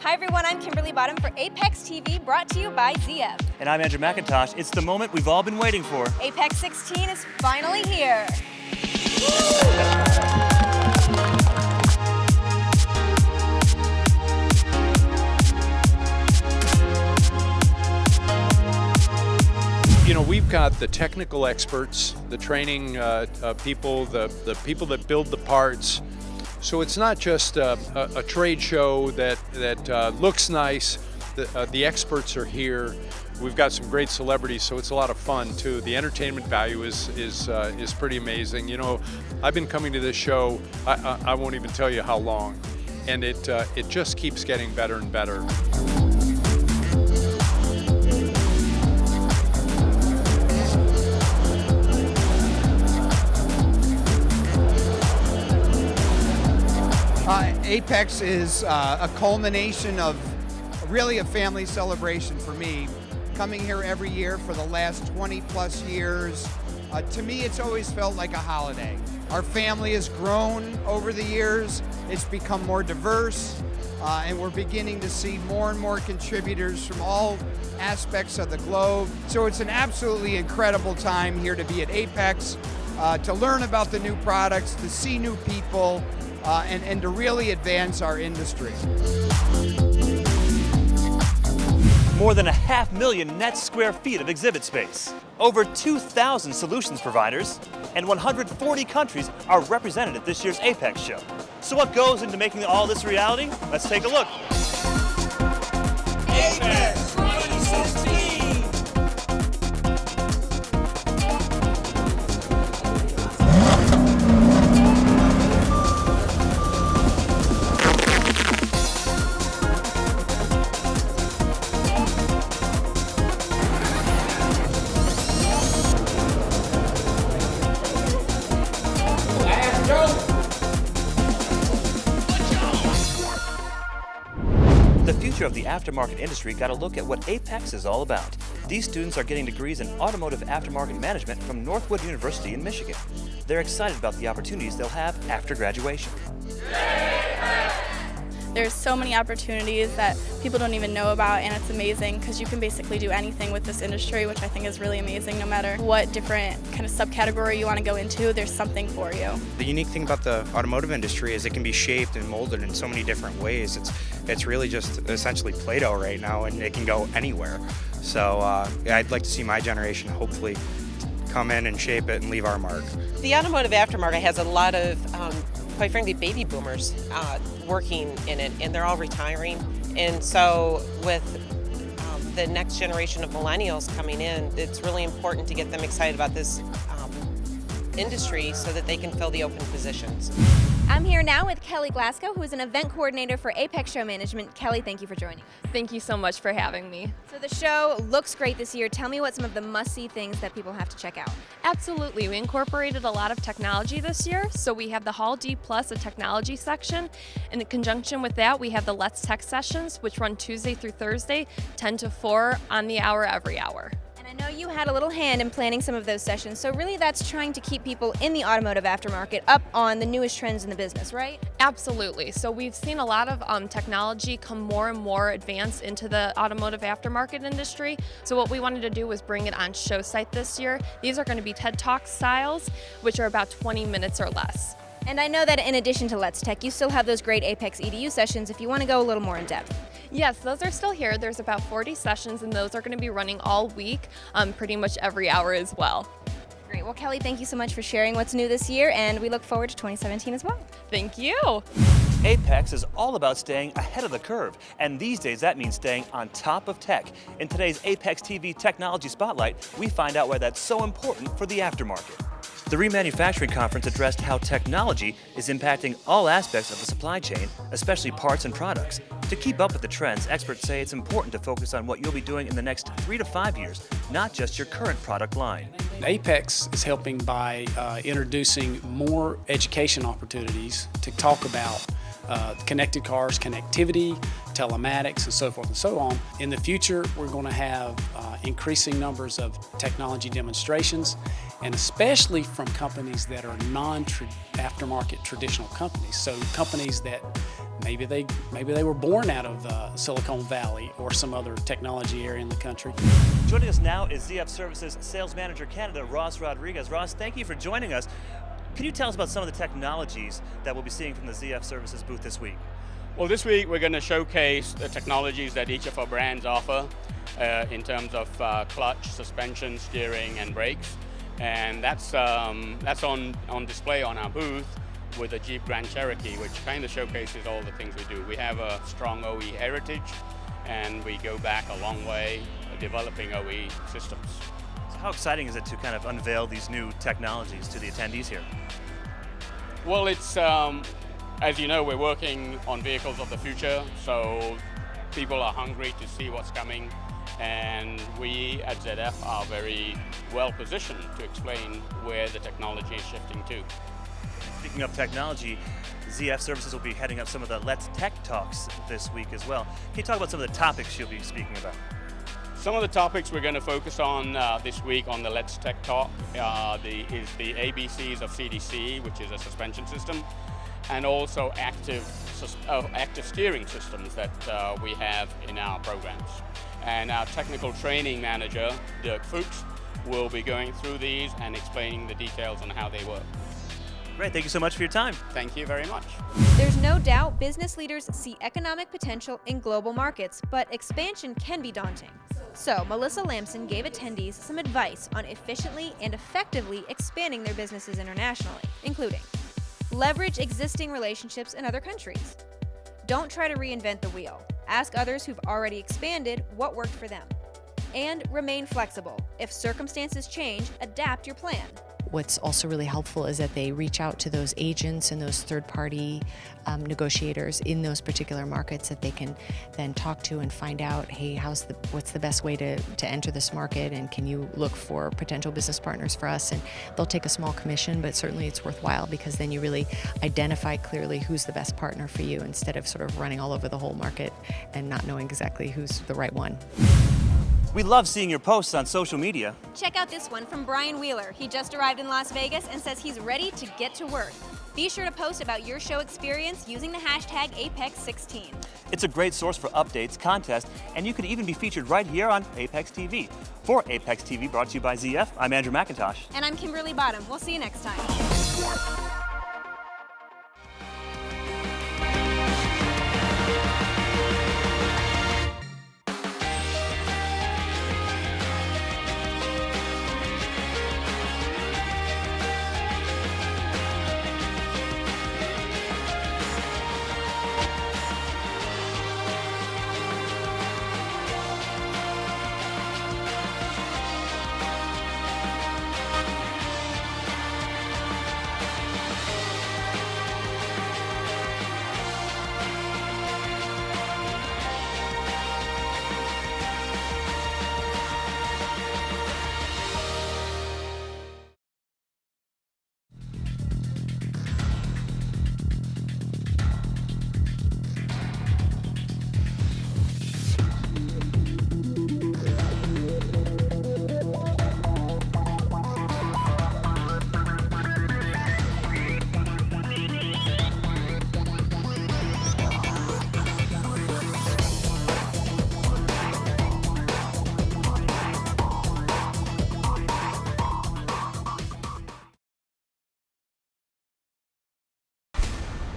Hi everyone, I'm Kimberly Bottom for Apex TV, brought to you by ZF. And I'm Andrew McIntosh. It's the moment we've all been waiting for. Apex 16 is finally here. You know, we've got the technical experts, the training people, the people that build the parts. So it's not just a trade show that looks nice. The experts are here. We've got some great celebrities, so it's a lot of fun too. The entertainment value is pretty amazing. You know, I've been coming to this show. I won't even tell you how long, and it just keeps getting better and better. Apex is a culmination of really a family celebration for me. Coming here every year for the last 20 plus years, to me it's always felt like a holiday. Our family has grown over the years, it's become more diverse, and we're beginning to see more and more contributors from all aspects of the globe. So it's an absolutely incredible time here to be at Apex, to learn about the new products, to see new people, and to really advance our industry. More than 500,000 net square feet of exhibit space. Over 2,000 solutions providers and 140 countries are represented at this year's Apex show. So what goes into making all this reality? Let's take a look. Apex 2016! The future of the aftermarket industry got a look at what Apex is all about. These students are getting degrees in automotive aftermarket management from Northwood University in Michigan. They're excited about the opportunities they'll have after graduation. There's so many opportunities that people don't even know about, and it's amazing because you can basically do anything with this industry, which I think is really amazing. No matter what different kind of subcategory you want to go into, there's something for you. The unique thing about the automotive industry is it can be shaped and molded in so many different ways. It's really just essentially Play-Doh right now, and it can go anywhere. So I'd like to see my generation hopefully come in and shape it and leave our mark. The automotive aftermarket has a lot of quite frankly, baby boomers working in it, and they're all retiring. And so with the next generation of millennials coming in, it's really important to get them excited about this industry so that they can fill the open positions. I'm here now with Kelly Glasgow, who is an event coordinator for Apex Show Management. Kelly, thank you for joining us. Thank you so much for having me. So the show looks great this year. Tell me what some of the must-see things that people have to check out. Absolutely. We incorporated a lot of technology this year. So we have the Hall D Plus, a technology section. And in conjunction with that, we have the Let's Tech sessions, which run Tuesday through Thursday, 10 to 4 on the hour every hour. I know you had a little hand in planning some of those sessions, so really that's trying to keep people in the automotive aftermarket up on the newest trends in the business, right? Absolutely. So we've seen a lot of technology come more and more advanced into the automotive aftermarket industry. So what we wanted to do was bring it on show site this year. These are going to be TED Talk styles, which are about 20 minutes or less. And I know that in addition to Let's Tech, you still have those great Apex EDU sessions if you want to go a little more in depth. Yes, those are still here. There's about 40 sessions, and those are going to be running all week, pretty much every hour as well. Great. Well, Kelly, thank you so much for sharing what's new this year, and we look forward to 2017 as well. Thank you. Apex is all about staying ahead of the curve, and these days that means staying on top of tech. In today's Apex TV Technology Spotlight, we find out why that's so important for the aftermarket. The Remanufacturing Conference addressed how technology is impacting all aspects of the supply chain, especially parts and products. To keep up with the trends, experts say it's important to focus on what you'll be doing in the next 3 to 5 years, not just your current product line. Apex is helping by introducing more education opportunities to talk about connected cars, connectivity, telematics, and so forth and so on. In the future, we're going to have increasing numbers of technology demonstrations, and especially from companies that are non-aftermarket traditional companies. So companies that Maybe they were born out of Silicon Valley or some other technology area in the country. Joining us now is ZF Services Sales Manager Canada, Ross Rodriguez. Ross, thank you for joining us. Can you tell us about some of the technologies that we'll be seeing from the ZF Services booth this week? Well, this week we're going to showcase the technologies that each of our brands offer in terms of clutch, suspension, steering, and brakes. And that's on display on our booth with the Jeep Grand Cherokee, which kind of showcases all the things we do. We have a strong OE heritage, and we go back a long way developing OE systems. So how exciting is it to kind of unveil these new technologies to the attendees here? Well, it's, as you know, we're working on vehicles of the future, so people are hungry to see what's coming, and we at ZF are very well positioned to explain where the technology is shifting to. Speaking of technology, ZF Services will be heading up some of the Let's Tech Talks this week as well. Can you talk about some of the topics you'll be speaking about? Some of the topics we're going to focus on this week on the Let's Tech Talk is the ABCs of CDC, which is a suspension system, and also active steering systems that we have in our programs. And our technical training manager, Dirk Fuchs, will be going through these and explaining the details on how they work. Great, thank you so much for your time. Thank you very much. There's no doubt business leaders see economic potential in global markets, but expansion can be daunting. So, Melissa Lamson gave attendees some advice on efficiently and effectively expanding their businesses internationally, including leverage existing relationships in other countries. Don't try to reinvent the wheel. Ask others who've already expanded what worked for them. And remain flexible. If circumstances change, adapt your plan. What's also really helpful is that they reach out to those agents and those third-party negotiators in those particular markets that they can then talk to and find out, hey, what's the best way to enter this market, and can you look for potential business partners for us? And they'll take a small commission, but certainly it's worthwhile because then you really identify clearly who's the best partner for you instead of sort of running all over the whole market and not knowing exactly who's the right one. We love seeing your posts on social media. Check out this one from Brian Wheeler. He just arrived in Las Vegas and says he's ready to get to work. Be sure to post about your show experience using the hashtag Apex16. It's a great source for updates, contests, and you could even be featured right here on Apex TV. For Apex TV, brought to you by ZF, I'm Andrew McIntosh. And I'm Kimberly Bottom. We'll see you next time.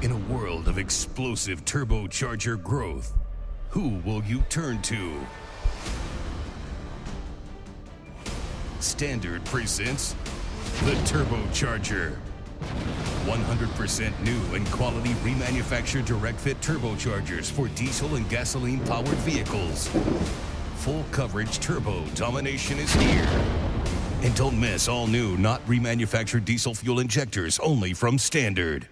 In a world of explosive turbocharger growth, who will you turn to? Standard presents the Turbocharger. 100% new and quality remanufactured direct-fit turbochargers for diesel and gasoline-powered vehicles. Full coverage turbo domination is here. And don't miss all new, not remanufactured diesel fuel injectors only from Standard.